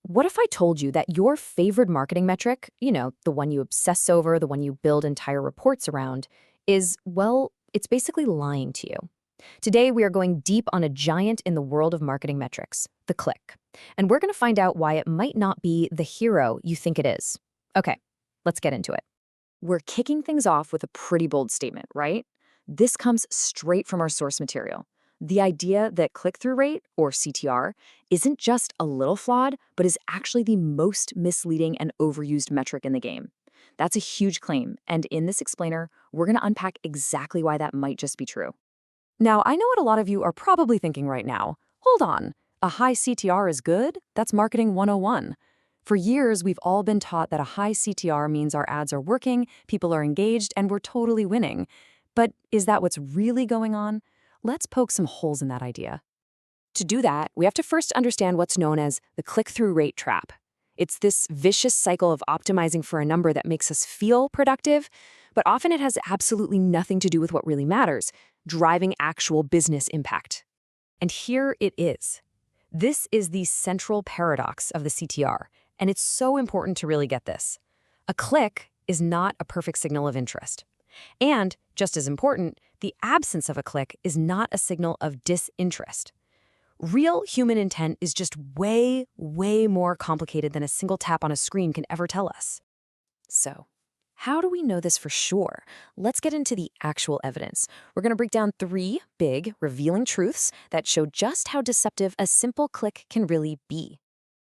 What if I told you that your favorite marketing metric, the one you obsess over, the one you build entire reports around, is, well, it's basically lying to you? Today, we are going deep on a giant in the world of marketing metrics, the click. And we're going to find out why it might not be the hero you think it is. Okay, let's get into it. We're kicking things off with a pretty bold statement, right? This comes straight from our source material. The idea that click-through rate, or CTR, isn't just a little flawed, but is actually the most misleading and overused metric in the game. That's a huge claim, and in this explainer, we're going to unpack exactly why that might just be true. Now, I know what a lot of you are probably thinking right now. Hold on, a high CTR is good? That's marketing 101. For years, we've all been taught that a high CTR means our ads are working, people are engaged, and we're totally winning. But is that what's really going on? Let's poke some holes in that idea. To do that, we have to first understand what's known as the click-through rate trap. It's this vicious cycle of optimizing for a number that makes us feel productive, but often it has absolutely nothing to do with what really matters, driving actual business impact. And here it is. This is the central paradox of the CTR, and it's so important to really get this. A click is not a perfect signal of interest. And, just as important, the absence of a click is not a signal of disinterest. Real human intent is just way, way more complicated than a single tap on a screen can ever tell us. So, how do we know this for sure? Let's get into the actual evidence. We're going to break down 3 big, revealing truths that show just how deceptive a simple click can really be.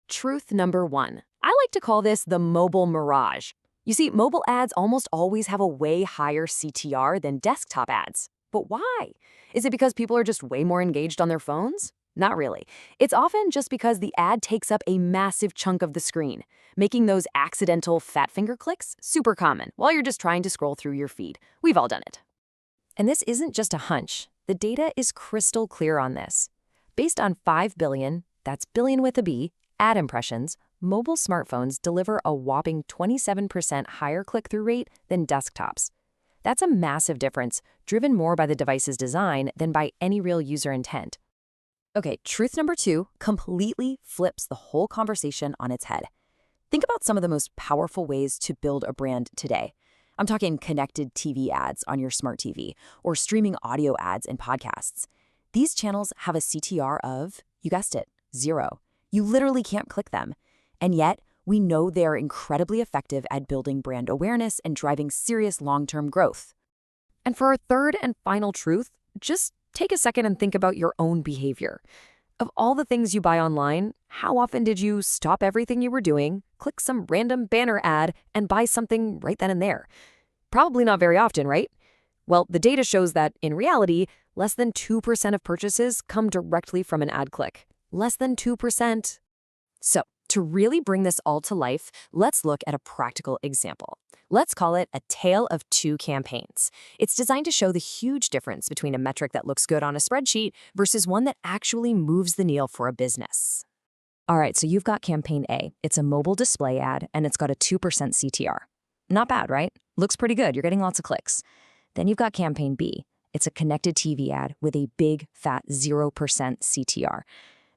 Truth number 1. I like to call this the mobile mirage. You see, mobile ads almost always have a way higher CTR than desktop ads. But why? Is it because people are just way more engaged on their phones? Not really. It's often just because the ad takes up a massive chunk of the screen, making those accidental fat finger clicks super common while you're just trying to scroll through your feed. We've all done it. And this isn't just a hunch. The data is crystal clear on this. Based on 5 billion, that's billion with a B, ad impressions, mobile smartphones deliver a whopping 27% higher click-through rate than desktops. That's a massive difference, driven more by the device's design than by any real user intent. Okay, truth number 2 completely flips the whole conversation on its head. Think about some of the most powerful ways to build a brand today. I'm talking connected TV ads on your smart TV or streaming audio ads and podcasts. These channels have a CTR of, you guessed it, 0. You literally can't click them. And yet, we know they're incredibly effective at building brand awareness and driving serious long-term growth. And for our third and final truth, just take a second and think about your own behavior. Of all the things you buy online, how often did you stop everything you were doing, click some random banner ad, and buy something right then and there? Probably not very often, right? Well, the data shows that, in reality, less than 2% of purchases come directly from an ad click. Less than 2%. So, to really bring this all to life, let's look at a practical example. Let's call it a tale of 2 campaigns. It's designed to show the huge difference between a metric that looks good on a spreadsheet versus one that actually moves the needle for a business. All right, so you've got campaign A. It's a mobile display ad, and it's got a 2% CTR. Not bad, right? Looks pretty good. You're getting lots of clicks. Then you've got campaign B. It's a connected TV ad with a big, fat 0% CTR.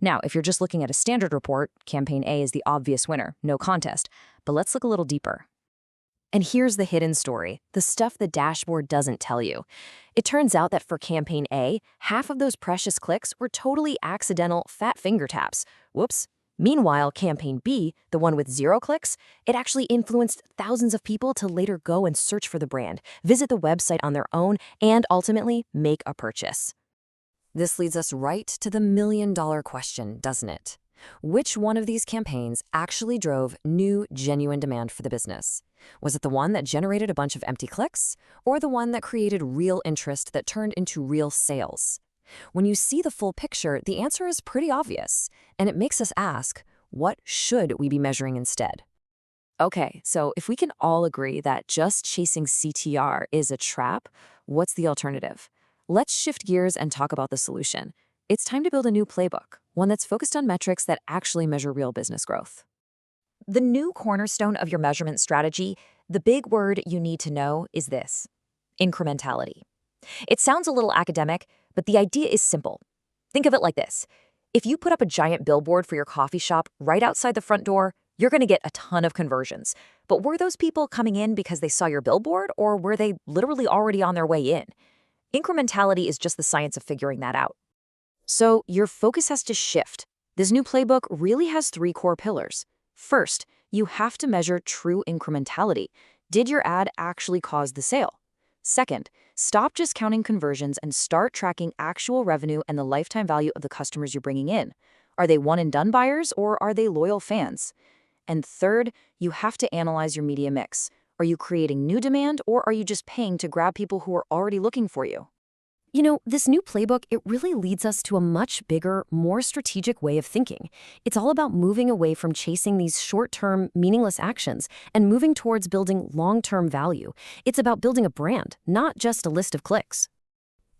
Now, if you're just looking at a standard report, campaign A is the obvious winner, no contest. But let's look a little deeper. And here's the hidden story, the stuff the dashboard doesn't tell you. It turns out that for campaign A, half of those precious clicks were totally accidental fat finger taps. Whoops. Meanwhile, campaign B, the one with 0 clicks, it actually influenced thousands of people to later go and search for the brand, visit the website on their own, and ultimately make a purchase. This leads us right to the million-dollar question, doesn't it? Which one of these campaigns actually drove new, genuine demand for the business? Was it the one that generated a bunch of empty clicks, or the one that created real interest that turned into real sales? When you see the full picture, the answer is pretty obvious, and it makes us ask, what should we be measuring instead? Okay, so if we can all agree that just chasing CTR is a trap, what's the alternative? Let's shift gears and talk about the solution. It's time to build a new playbook, one that's focused on metrics that actually measure real business growth. The new cornerstone of your measurement strategy, the big word you need to know is this: incrementality. It sounds a little academic, but the idea is simple. Think of it like this. If you put up a giant billboard for your coffee shop right outside the front door, you're going to get a ton of conversions. But were those people coming in because they saw your billboard, or were they literally already on their way in? Incrementality is just the science of figuring that out. So your focus has to shift. This new playbook really has three core pillars. First, you have to measure true incrementality. Did your ad actually cause the sale? Second, stop just counting conversions and start tracking actual revenue and the lifetime value of the customers you're bringing in. Are they one-and-done buyers, or are they loyal fans? And third, you have to analyze your media mix. Are you creating new demand, or are you just paying to grab people who are already looking for you? This new playbook, it really leads us to a much bigger, more strategic way of thinking. It's all about moving away from chasing these short-term, meaningless actions and moving towards building long-term value. It's about building a brand, not just a list of clicks.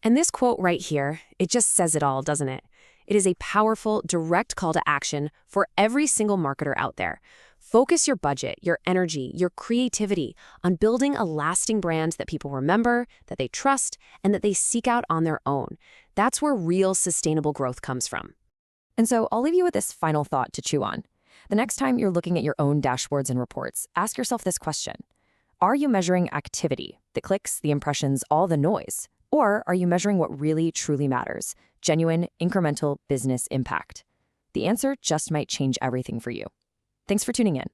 And this quote right here, it just says it all, doesn't it? It is a powerful, direct call to action for every single marketer out there. Focus your budget, your energy, your creativity on building a lasting brand that people remember, that they trust, and that they seek out on their own. That's where real sustainable growth comes from. And so I'll leave you with this final thought to chew on. The next time you're looking at your own dashboards and reports, ask yourself this question. Are you measuring activity, the clicks, the impressions, all the noise? Or are you measuring what really, truly matters, genuine, incremental business impact? The answer just might change everything for you. Thanks for tuning in.